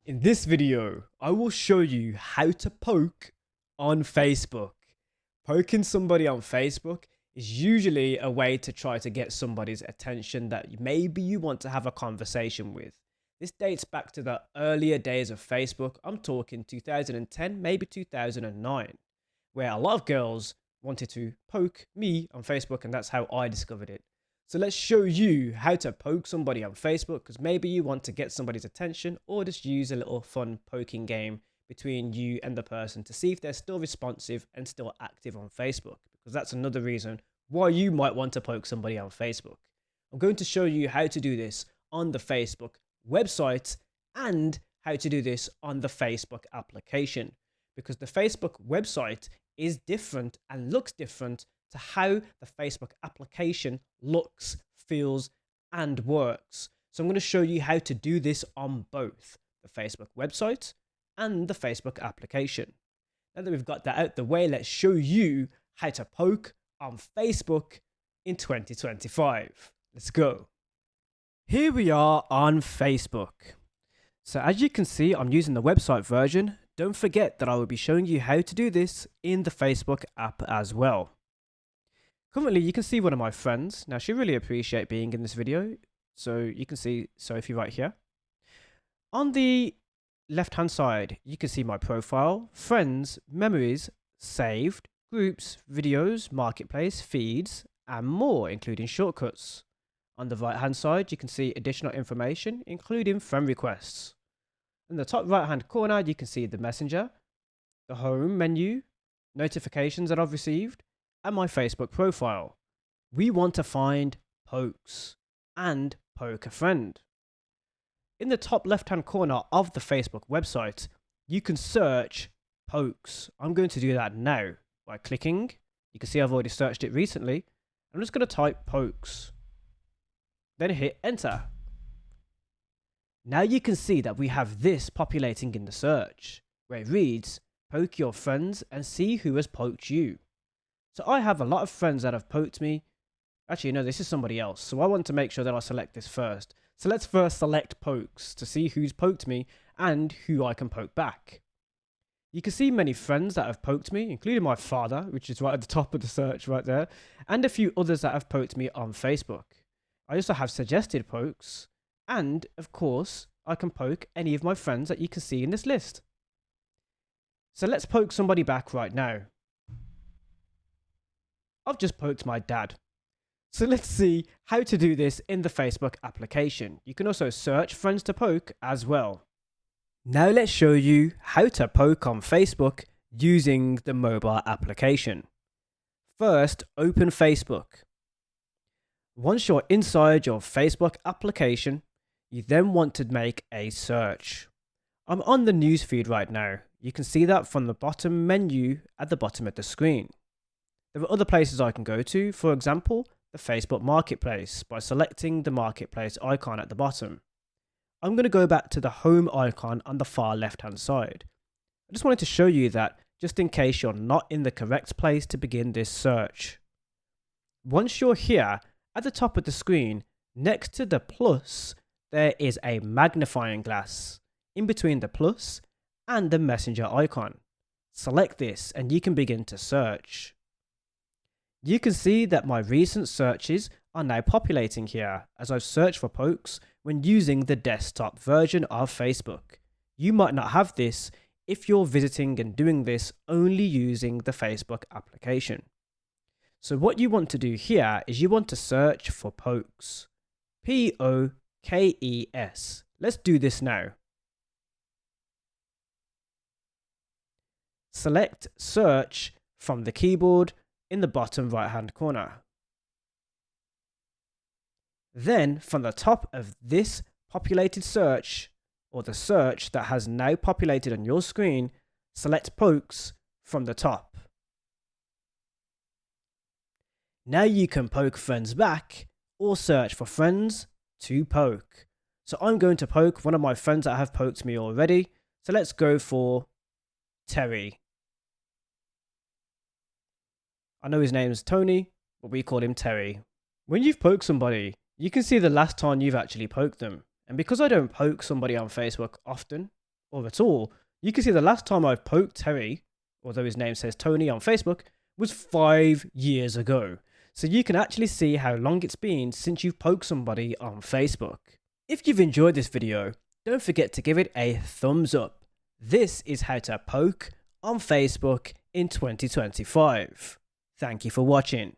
In this video, I will show you how to poke on Facebook. Poking somebody on Facebook is usually a way to try to get somebody's attention that maybe you want to have a conversation with. This dates back to the earlier days of Facebook. I'm talking 2010, maybe 2009, where a lot of girls wanted to poke me on Facebook, and that's how I discovered it. So let's show you how to poke somebody on Facebook, because maybe you want to get somebody's attention or just use a little fun poking game between you and the person to see if they're still responsive and still active on Facebook, because that's another reason why you might want to poke somebody on Facebook. I'm going to show you how to do this on the Facebook website and how to do this on the Facebook application, because the Facebook website is different and looks different to how the Facebook application looks, feels, and works. So I'm going to show you how to do this on both the Facebook website and the Facebook application. Now that we've got that out the way, let's show you how to poke on Facebook in 2025. Let's go. Here we are on Facebook. So as you can see, I'm using the website version. Don't forget that I will be showing you how to do this in the Facebook app as well. Currently, you can see one of my friends. Now, she really appreciates being in this video. So you can see Sophie right here. On the left-hand side, you can see my profile, friends, memories, saved, groups, videos, marketplace, feeds, and more, including shortcuts. On the right-hand side, you can see additional information, including friend requests. In the top right-hand corner, you can see the messenger, the home menu, notifications that I've received, and my Facebook profile. We want to find pokes and poke a friend. In the top left-hand corner of the Facebook website, you can search pokes. I'm going to do that now by clicking. You can see I've already searched it recently. I'm just going to type pokes. Then hit enter. Now you can see that we have this populating in the search, where it reads, poke your friends and see who has poked you. So I have a lot of friends that have poked me. Actually, no, this is somebody else. So I want to make sure that I select this first. So let's first select pokes to see who's poked me and who I can poke back. You can see many friends that have poked me, including my father, which is right at the top of the search right there, and a few others that have poked me on Facebook. I also have suggested pokes, and of course, I can poke any of my friends that you can see in this list. So let's poke somebody back right now. I've just poked my dad. So let's see how to do this in the Facebook application. You can also search friends to poke as well. Now let's show you how to poke on Facebook using the mobile application. First, open Facebook. Once you're inside your Facebook application, you then want to make a search. I'm on the newsfeed right now. You can see that from the bottom menu at the bottom of the screen. There are other places I can go to, for example, the Facebook Marketplace by selecting the Marketplace icon at the bottom. I'm going to go back to the home icon on the far left-hand side. I just wanted to show you that just in case you're not in the correct place to begin this search. Once you're here, at the top of the screen, next to the plus, there is a magnifying glass in between the plus and the messenger icon. Select this and you can begin to search. You can see that my recent searches are now populating here as I've searched for pokes when using the desktop version of Facebook. You might not have this if you're visiting and doing this only using the Facebook application. So what you want to do here is you want to search for pokes. P-O-K-E-S. Let's do this now. Select search from the keyboard in the bottom right hand corner. Then from the top of this populated search, or the search that has now populated on your screen, select pokes from the top. Now you can poke friends back or search for friends to poke. So I'm going to poke one of my friends that have poked me already. So let's go for Terry. I know his name is Tony, but we call him Terry. When you've poked somebody, you can see the last time you've actually poked them. And because I don't poke somebody on Facebook often, or at all, you can see the last time I've poked Terry, although his name says Tony on Facebook, was 5 years ago. So you can actually see how long it's been since you've poked somebody on Facebook. If you've enjoyed this video, don't forget to give it a thumbs up. This is how to poke on Facebook in 2025. Thank you for watching.